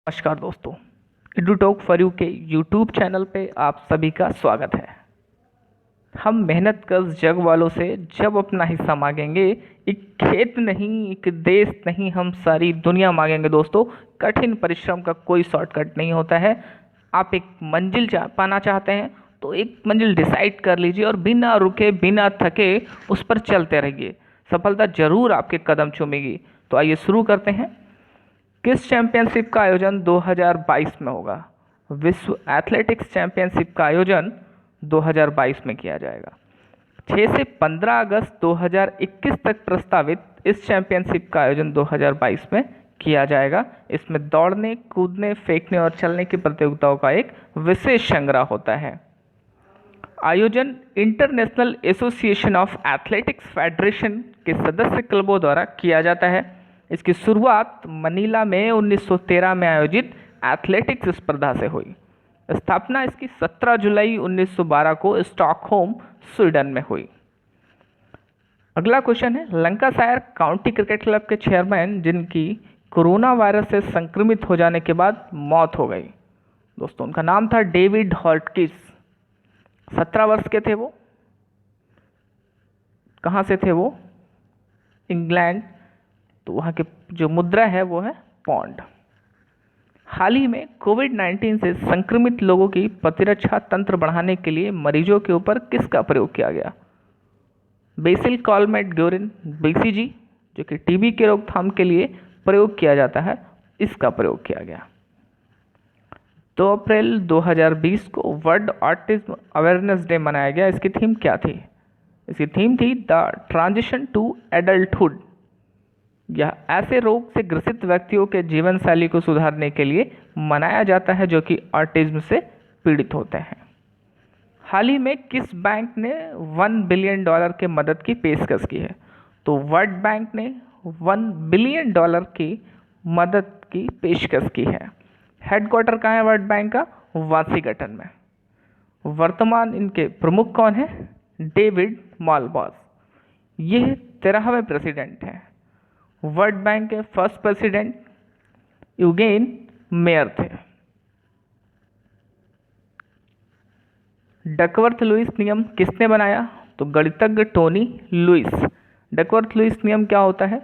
नमस्कार दोस्तों, इडू talk for you के यूट्यूब चैनल पे आप सभी का स्वागत है। हम मेहनत कश जग वालों से जब अपना हिस्सा मांगेंगे, एक खेत नहीं, एक देश नहीं, हम सारी दुनिया मांगेंगे। दोस्तों, कठिन परिश्रम का कोई शॉर्टकट नहीं होता है। आप एक मंजिल पाना चाहते हैं तो एक मंजिल डिसाइड कर लीजिए और बिना रुके बिना थके उस पर चलते रहिए। सफलता जरूर आपके कदम चूमेगी। तो आइए शुरू करते हैं। किस चैंपियनशिप का आयोजन 2022 में होगा? विश्व एथलेटिक्स चैंपियनशिप का आयोजन 2022 में किया जाएगा। 6 से 15 अगस्त 2021 तक प्रस्तावित इस चैंपियनशिप का आयोजन 2022 में किया जाएगा। इसमें दौड़ने, कूदने, फेंकने और चलने की प्रतियोगिताओं का एक विशेष संग्रह होता है। आयोजन international association of athletics federation के सदस्य क्लबों द्वारा किया जाता है। इसकी शुरुआत मनीला में 1913 में आयोजित एथलेटिक्स स्पर्धा से हुई। स्थापना इसकी 17 जुलाई 1912 को स्टॉकहोम, स्वीडन में हुई। अगला क्वेश्चन है, लंकाशायर काउंटी क्रिकेट क्लब के चेयरमैन जिनकी कोरोना वायरस से संक्रमित हो जाने के बाद मौत हो गई। दोस्तों, उनका नाम था डेविड हॉटकिंस। 17 वर्ष के थे वो। कहाँ से थे वो? इंग्लैंड। तो वहाँ के जो मुद्रा है वो है पौंड। हाल ही में कोविड-19 से संक्रमित लोगों की प्रतिरक्षा तंत्र बढ़ाने के लिए मरीजों के ऊपर किसका प्रयोग किया गया? बेसिल कॉलमेट ग्योरिन, बीसीजी, जो कि टीबी के रोकथाम के लिए प्रयोग किया जाता है, इसका प्रयोग किया गया। 2 अप्रैल 2020 को वर्ल्ड ऑटिज्म अवेयरनेस डे मनाया गया। इसकी थीम क्या थी? इसकी थीम थी द ट्रांजिशन टू एडल्टहुड। यह ऐसे रोग से ग्रसित व्यक्तियों के जीवन शैली को सुधारने के लिए मनाया जाता है जो कि ऑटिज्म से पीड़ित होते हैं। हाल ही में किस बैंक ने $1 बिलियन की मदद की पेशकश की है? तो वर्ल्ड बैंक ने $1 बिलियन की मदद की पेशकश की है। हेडक्वार्टर कहाँ है वर्ल्ड बैंक का? वाशिंगटन में। वर्तमान इनके प्रमुख कौन है? David Malpass. यह 13वें प्रेसिडेंट हैं। वर्ल्ड बैंक के फर्स्ट प्रेसिडेंट यूगेन मेयर थे। डकवर्थ लुईस नियम किसने बनाया? तो गणितज्ञ टोनी लुईस। डकवर्थ लुईस नियम क्या होता है?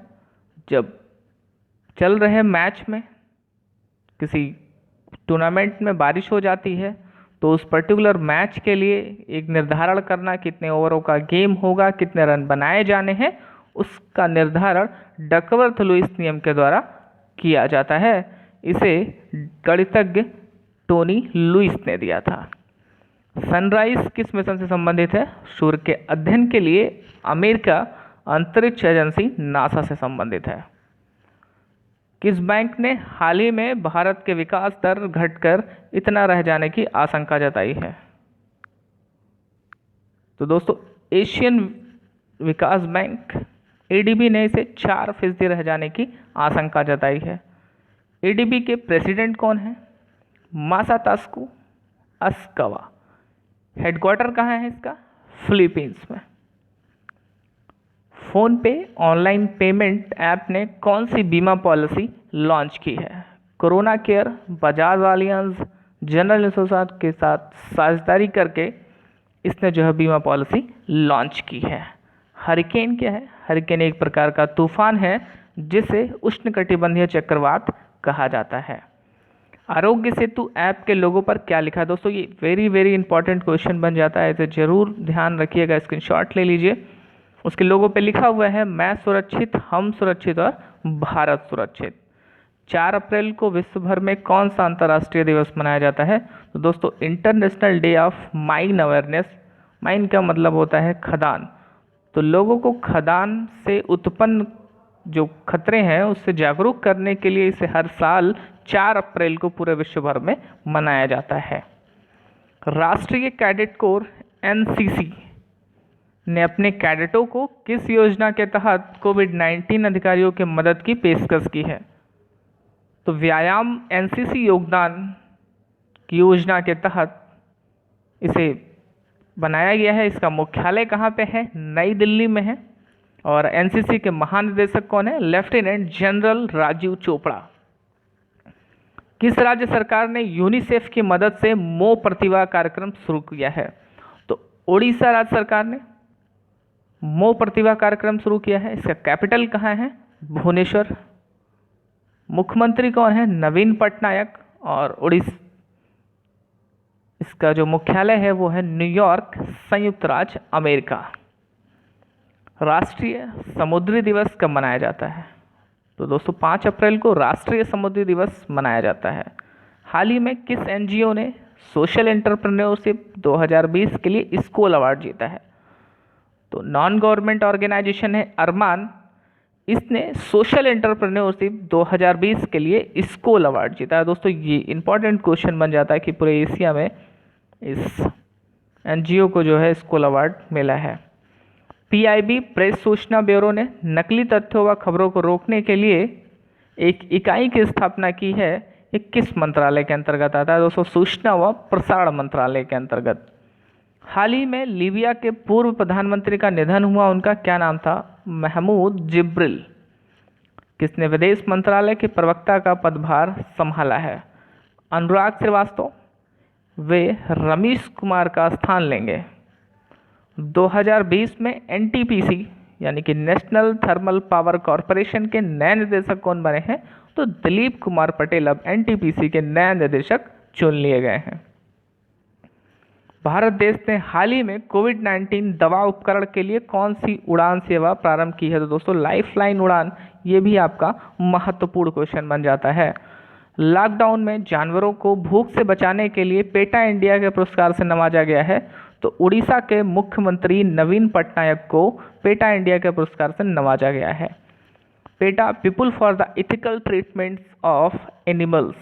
जब चल रहे मैच में, किसी टूर्नामेंट में बारिश हो जाती है तो उस पर्टिकुलर मैच के लिए एक निर्धारण करना, कितने ओवरों का गेम होगा, कितने रन बनाए जाने हैं, उसका निर्धारण डकवर्थ लुईस नियम के द्वारा किया जाता है। इसे गणितज्ञ टोनी लुईस ने दिया था। सनराइज किस मिशन से संबंधित है? सूर्य के अध्ययन के लिए अमेरिका अंतरिक्ष एजेंसी नासा से संबंधित है। किस बैंक ने हाल ही में भारत के विकास दर घटकर इतना रह जाने की आशंका जताई है? तो दोस्तों, एशियन विकास बैंक एडीबी ने इसे 4% रह जाने की आशंका जताई है। एडीबी के प्रेसिडेंट कौन है? मासातास्कू अस्कावा। हेडक्वार्टर कहाँ है इसका? फिलीपींस में। फोन पे ऑनलाइन पेमेंट ऐप ने कौन सी बीमा पॉलिसी लॉन्च की है? Corona care, Bajaj Allianz, general insurance के साथ साझेदारी करके इसने जो है बीमा पॉलिसी लॉन्च की है। हरिकेन क्या है? हरिकेन एक प्रकार का तूफान है जिसे उष्णकटिबंधीय चक्रवात कहा जाता है। आरोग्य सेतु ऐप के लोगों पर क्या लिखा है? दोस्तों, ये वेरी इंपॉर्टेंट क्वेश्चन बन जाता है, इसे जरूर ध्यान रखिएगा, स्क्रीनशॉट ले लीजिए। उसके लोगों पे लिखा हुआ है, मैं सुरक्षित, हम सुरक्षित और भारत सुरक्षित। 4 अप्रैल को विश्व भर में कौन सा अंतर्राष्ट्रीय दिवस मनाया जाता है? तो दोस्तों, international day of mine awareness. Mine का मतलब होता है खदान। तो लोगों को खदान से उत्पन्न जो खतरे हैं उससे जागरूक करने के लिए इसे हर साल 4 अप्रैल को पूरे विश्व भर में मनाया जाता है। राष्ट्रीय कैडेट कोर एनसीसी ने अपने कैडेटों को किस योजना के तहत कोविड-19 अधिकारियों के मदद की पेशकश की है? तो व्यायाम एनसीसी योगदान की योजना के तहत इसे बनाया गया है। इसका मुख्यालय कहाँ पे है? नई दिल्ली में है। और एनसीसी के महानिदेशक कौन है? Lieutenant general Rajiv Chopra. किस राज्य सरकार ने यूनिसेफ की मदद से मो प्रतिभा कार्यक्रम शुरू किया है? तो ओडिशा राज्य सरकार ने मो प्रतिभा कार्यक्रम शुरू किया है। इसका कैपिटल कहाँ है? भुवनेश्वर। मुख्यमंत्री कौन है? नवीन पटनायक। और ओडिशा इसका जो मुख्यालय है वो है न्यूयॉर्क, संयुक्त राज्य अमेरिका। राष्ट्रीय समुद्री दिवस कब मनाया जाता है? तो दोस्तों 5 अप्रैल को राष्ट्रीय समुद्री दिवस मनाया जाता है। हाल ही में किस एनजीओ ने सोशल एंटरप्रेन्योरशिप 2020 के लिए स्कूल अवार्ड जीता है? तो नॉन गवर्नमेंट ऑर्गेनाइजेशन है अरमान, इसने सोशल एंटरप्रेन्योरशिप 2020 के लिए स्कूल अवार्ड जीता है। दोस्तों ये इंपॉर्टेंट क्वेश्चन बन जाता है कि पूरे एशिया में इस एनजीओ को जो है स्कूल अवार्ड मिला है। पीआईबी प्रेस सूचना ब्यूरो ने नकली तथ्यों व खबरों को रोकने के लिए एक इकाई की स्थापना की है। ये किस मंत्रालय के अंतर्गत आता है? दोस्तों सूचना व प्रसारण मंत्रालय के अंतर्गत। हाल ही में लीबिया के पूर्व प्रधानमंत्री का निधन हुआ, उनका क्या नाम था? महमूद जिब्रिल। किसने विदेश मंत्रालय के प्रवक्ता का पदभार संभाला है? अनुराग श्रीवास्तव। वे रमेश कुमार का स्थान लेंगे। 2020 में एनटीपीसी यानी कि नेशनल थर्मल पावर कॉरपोरेशन के नए निदेशक कौन बने हैं? तो दिलीप कुमार पटेल अब एनटीपीसी के नए निदेशक चुन लिए गए हैं। भारत देश ने हाल ही में कोविड-19 दवा उपकरण के लिए कौन सी उड़ान सेवा प्रारंभ की है? तो दोस्तों लाइफलाइन उड़ान, ये भी आपका महत्वपूर्ण क्वेश्चन बन जाता है। लॉकडाउन में जानवरों को भूख से बचाने के लिए पेटा इंडिया के पुरस्कार से नवाजा गया है। तो उड़ीसा के मुख्यमंत्री नवीन पटनायक को पेटा इंडिया के पुरस्कार से नवाजा गया है। PETA people for the ethical treatment of animals.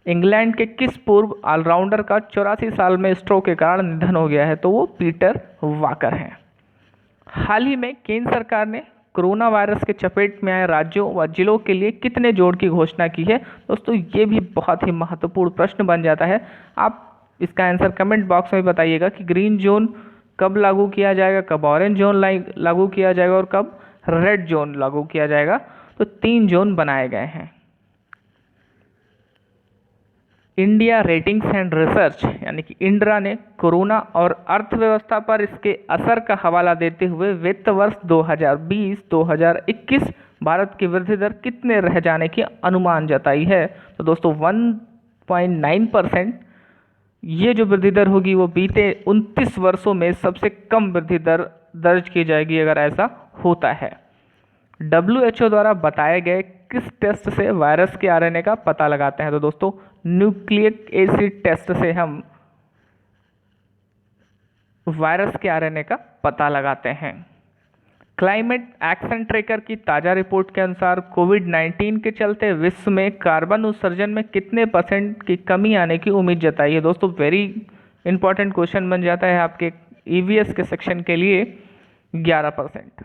England के किस पूर्व ऑलराउंडर का 84 साल में स्ट्रोक के कारण निधन हो गया है? तो वो पीटर वाकर हैं। हाल ही में केंद्र सरकार ने कोरोना वायरस के चपेट में आए राज्यों व जिलों के लिए कितने जोड़ की घोषणा की है? दोस्तों ये भी बहुत ही महत्वपूर्ण प्रश्न बन जाता है। आप इसका आंसर कमेंट बॉक्स में बताइएगा कि ग्रीन जोन कब लागू किया जाएगा, कब ऑरेंज जोन लागू किया जाएगा और कब रेड जोन लागू किया जाएगा। तो 3 जोन बनाए गए हैं। इंडिया रेटिंग्स एंड रिसर्च यानी कि इंड्रा ने कोरोना और अर्थव्यवस्था पर इसके असर का हवाला देते हुए वित्त वर्ष 2020-2021 भारत की वृद्धि दर कितने रह जाने की अनुमान जताई है? तो दोस्तों 1.9% ये जो वृद्धि दर होगी वो बीते 29 वर्षों में सबसे कम वृद्धि दर दर्ज की जाएगी अगर ऐसा होता है। WHO द्वारा बताए गए किस टेस्ट से वायरस के आरएनए का पता लगाते हैं? तो दोस्तों न्यूक्लिक एसिड टेस्ट से हम वायरस के आरएनए का पता लगाते हैं। क्लाइमेट एक्शन ट्रैकर की ताज़ा रिपोर्ट के अनुसार कोविड-19 के चलते विश्व में कार्बन उत्सर्जन में कितने % की कमी आने की उम्मीद जताई है? दोस्तों वेरी इंपॉर्टेंट क्वेश्चन बन जाता है आपके ईवीएस के सेक्शन के लिए। 11%।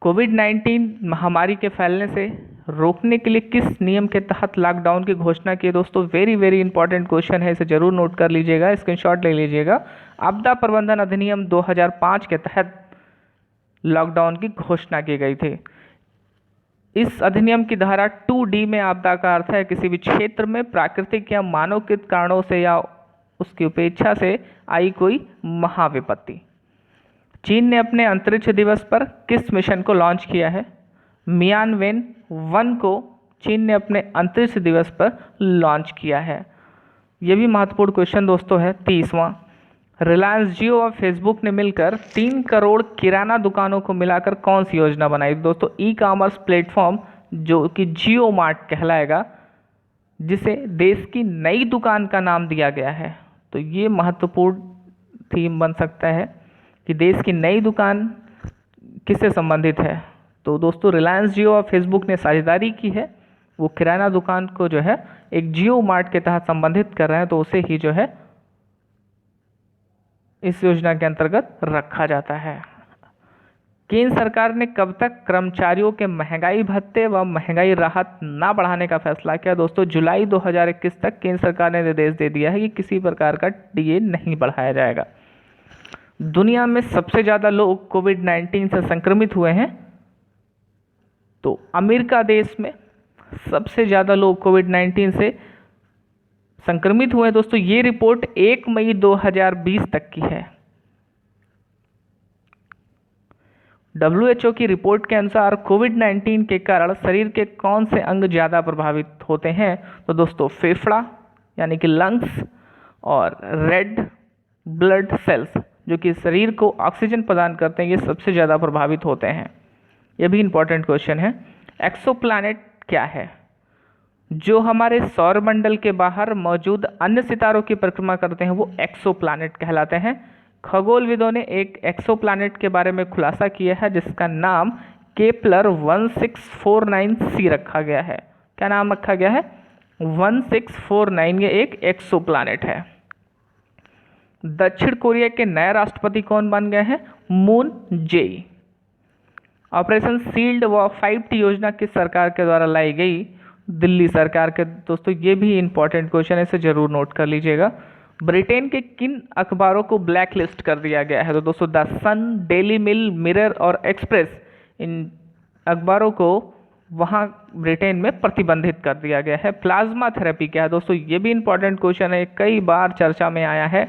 कोविड-19 महामारी के फैलने से रोकने के लिए किस नियम के तहत लॉकडाउन की घोषणा की? दोस्तों वेरी इंपॉर्टेंट क्वेश्चन है, इसे जरूर नोट कर लीजिएगा, स्क्रीनशॉट ले लीजिएगा। आपदा प्रबंधन अधिनियम 2005 के तहत लॉकडाउन की घोषणा की गई थी। इस अधिनियम की धारा 2D में आपदा का अर्थ है किसी भी क्षेत्र में प्राकृतिक या मानवकृत कारणों से या उसकी उपेक्षा से आई कोई महाविपत्ति। चीन ने अपने अंतरिक्ष दिवस पर किस मिशन को लॉन्च किया है? मियानवेन 1 को चीन ने अपने अंतरिक्ष दिवस पर लॉन्च किया है। यह भी महत्वपूर्ण क्वेश्चन दोस्तों है। 30वां, रिलायंस जियो और फेसबुक ने मिलकर 3 करोड़ किराना दुकानों को मिलाकर कौन सी योजना बनाई? दोस्तों ई कॉमर्स प्लेटफॉर्म जो कि जियो मार्ट कहलाएगा, जिसे देश की नई दुकान का नाम दिया गया है। तो ये महत्वपूर्ण थीम बन सकता है कि देश की नई दुकान किससे संबंधित है। तो दोस्तों रिलायंस जियो और फेसबुक ने साझेदारी की है, वो किराना दुकान को जो है एक जियो मार्ट के तहत संबंधित कर रहे हैं, तो उसे ही जो है इस योजना के अंतर्गत रखा जाता है। केंद्र सरकार ने कब तक कर्मचारियों के महंगाई भत्ते व महंगाई राहत ना बढ़ाने का फैसला किया? दोस्तों जुलाई 2021 तक केंद्र सरकार ने निर्देश दे दिया है कि किसी प्रकार का डीए नहीं बढ़ाया जाएगा। दुनिया में सबसे ज़्यादा लोग कोविड-19 से संक्रमित हुए हैं तो अमेरिका देश में सबसे ज़्यादा लोग कोविड-19 से संक्रमित हुए हैं दोस्तों, ये रिपोर्ट 1 मई 2020 तक की है। WHO की रिपोर्ट के अनुसार कोविड-19 के कारण शरीर के कौन से अंग ज़्यादा प्रभावित होते हैं? तो दोस्तों फेफड़ा यानी कि लंग्स और रेड ब्लड सेल्स जो कि शरीर को ऑक्सीजन प्रदान करते हैं, ये सबसे ज़्यादा प्रभावित होते हैं। ये भी इंपॉर्टेंट क्वेश्चन है। एक्सोप्लैनेट क्या है? जो हमारे सौरमंडल के बाहर मौजूद अन्य सितारों की परिक्रमा करते हैं वो एक्सोप्लैनेट कहलाते हैं। खगोलविदों ने एक एक्सोप्लैनेट के बारे में खुलासा किया है जिसका नाम केपलर 1649c रखा गया है। क्या नाम रखा गया है? 1649। ये एक एक्सोप्लैनेट है। दक्षिण कोरिया के नए राष्ट्रपति कौन बन गए हैं? Moon Jae. ऑपरेशन सील्ड व 5T योजना किस सरकार के द्वारा लाई गई? दिल्ली सरकार के। दोस्तों ये भी इंपॉर्टेंट क्वेश्चन है, इसे जरूर नोट कर लीजिएगा। ब्रिटेन के किन अखबारों को ब्लैक लिस्ट कर दिया गया है? तो दोस्तों The Sun, Daily Mail, Mirror और एक्सप्रेस, इन अखबारों को वहाँ ब्रिटेन में प्रतिबंधित कर दिया गया है। प्लाज्मा थेरेपी क्या है? दोस्तों ये भी इंपॉर्टेंट क्वेश्चन है, कई बार चर्चा में आया है।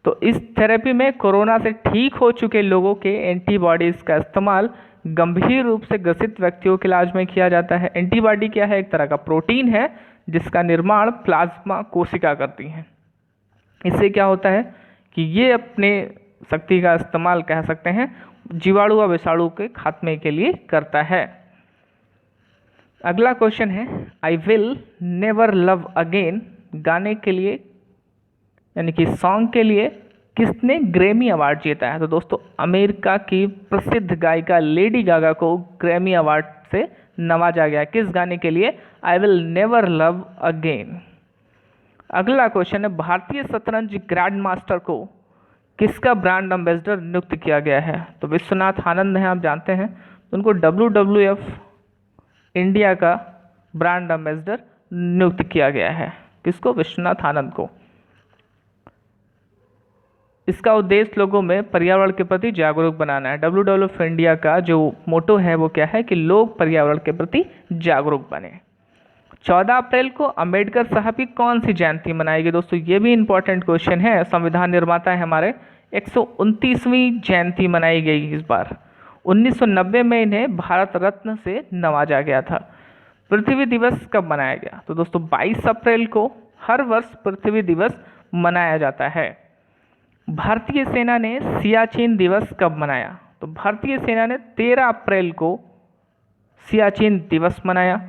तो इस थेरेपी में कोरोना से ठीक हो चुके लोगों के एंटीबॉडीज़ का इस्तेमाल गंभीर रूप से ग्रसित व्यक्तियों के इलाज में किया जाता है। एंटीबॉडी क्या है? एक तरह का प्रोटीन है जिसका निर्माण प्लाज्मा कोशिका करती हैं। इससे क्या होता है कि ये अपने शक्ति का इस्तेमाल कह सकते हैं जीवाणु व विषाणु के खात्मे के लिए करता है। अगला क्वेश्चन है, I will never love again गाने के लिए यानी कि सॉन्ग के लिए किसने ग्रैमी अवार्ड जीता है? तो दोस्तों अमेरिका की प्रसिद्ध गायिका लेडी गागा को ग्रैमी अवार्ड से नवाजा गया। किस गाने के लिए? I will never love again. अगला क्वेश्चन है, भारतीय शतरंज ग्रैंड मास्टर को किसका ब्रांड एम्बेसडर नियुक्त किया गया है? तो विश्वनाथ आनंद हैं, आप जानते हैं। तो उनको WWF इंडिया का ब्रांड एम्बेसडर नियुक्त किया गया है। किसको? विश्वनाथ आनंद को। इसका उद्देश्य लोगों में पर्यावरण के प्रति जागरूक बनाना है। WWF इंडिया का जो मोटो है वो क्या है कि लोग पर्यावरण के प्रति जागरूक बने। 14 अप्रैल को अंबेडकर साहब की कौन सी जयंती मनाई गई? दोस्तों ये भी इंपॉर्टेंट क्वेश्चन है। संविधान निर्माता है हमारे। 129वीं जयंती मनाई गई इस बार। 1990 में इन्हें भारत रत्न से नवाजा गया था। पृथ्वी दिवस कब मनाया गया? तो दोस्तों 22 अप्रैल को हर वर्ष पृथ्वी दिवस मनाया जाता है। भारतीय सेना ने सियाचिन दिवस कब मनाया? तो भारतीय सेना ने 13 अप्रैल को सियाचिन दिवस मनाया।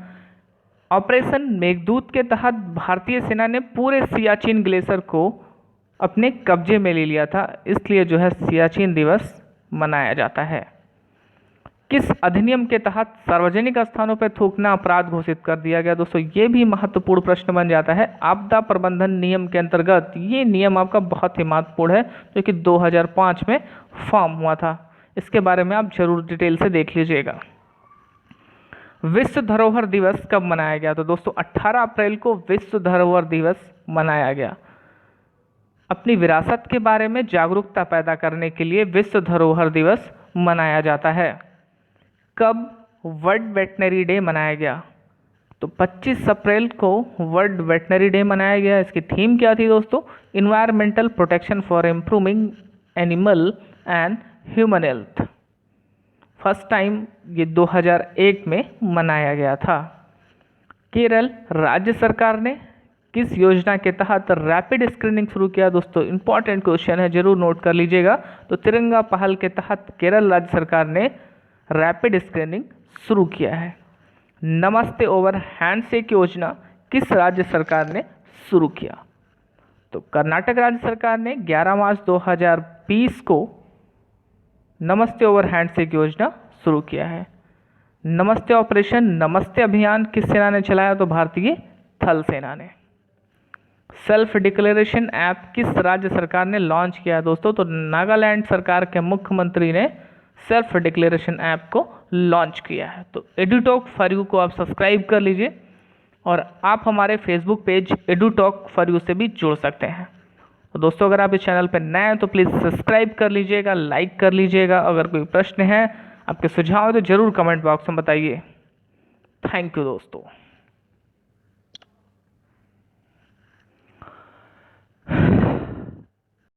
ऑपरेशन मेघदूत के तहत भारतीय सेना ने पूरे सियाचिन ग्लेशियर को अपने कब्जे में ले लिया था, इसलिए जो है सियाचिन दिवस मनाया जाता है। किस अधिनियम के तहत सार्वजनिक स्थानों पर थूकना अपराध घोषित कर दिया गया? दोस्तों ये भी महत्वपूर्ण प्रश्न बन जाता है। आपदा प्रबंधन नियम के अंतर्गत ये नियम आपका बहुत ही महत्वपूर्ण है जो कि 2005 में फॉर्म हुआ था। इसके बारे में आप जरूर डिटेल से देख लीजिएगा। विश्व धरोहर दिवस कब मनाया गया? तो दोस्तों 18 अप्रैल को विश्व धरोहर दिवस मनाया गया। अपनी विरासत के बारे में जागरूकता पैदा करने के लिए विश्व धरोहर दिवस मनाया जाता है। कब वर्ल्ड वेटनरी डे मनाया गया? तो 25 अप्रैल को वर्ल्ड वेटनरी डे मनाया गया। इसकी थीम क्या थी दोस्तों? Environmental protection for improving animal and human health. First time ये 2001 में मनाया गया था। केरल राज्य सरकार ने किस योजना के तहत रैपिड स्क्रीनिंग शुरू किया? दोस्तों इंपॉर्टेंट क्वेश्चन है, जरूर नोट कर लीजिएगा। तो तिरंगा पहल के तहत केरल राज्य सरकार ने रैपिड स्क्रीनिंग शुरू किया है। नमस्ते ओवर हैंडशेक योजना किस राज्य सरकार ने शुरू किया? तो कर्नाटक राज्य सरकार ने 11 मार्च 2020 को नमस्ते ओवर हैंडशेक योजना शुरू किया है। नमस्ते ऑपरेशन नमस्ते अभियान किस सेना ने चलाया? तो भारतीय थल सेना ने। सेल्फ डिक्लेरेशन ऐप किस राज्य सरकार ने लॉन्च किया? दोस्तों तो नागालैंड सरकार के मुख्यमंत्री ने सेल्फ डिक्लेरेशन ऐप को लॉन्च किया है। तो एडुटॉक फॉर यू को आप सब्सक्राइब कर लीजिए और आप हमारे Facebook page EduTok for you से भी जुड़ सकते हैं। तो दोस्तों अगर आप इस चैनल पर नए हैं तो प्लीज़ सब्सक्राइब कर लीजिएगा, लाइक कर लीजिएगा। अगर कोई प्रश्न है, आपके सुझाव है तो ज़रूर कमेंट बॉक्स में बताइए। थैंक यू दोस्तों।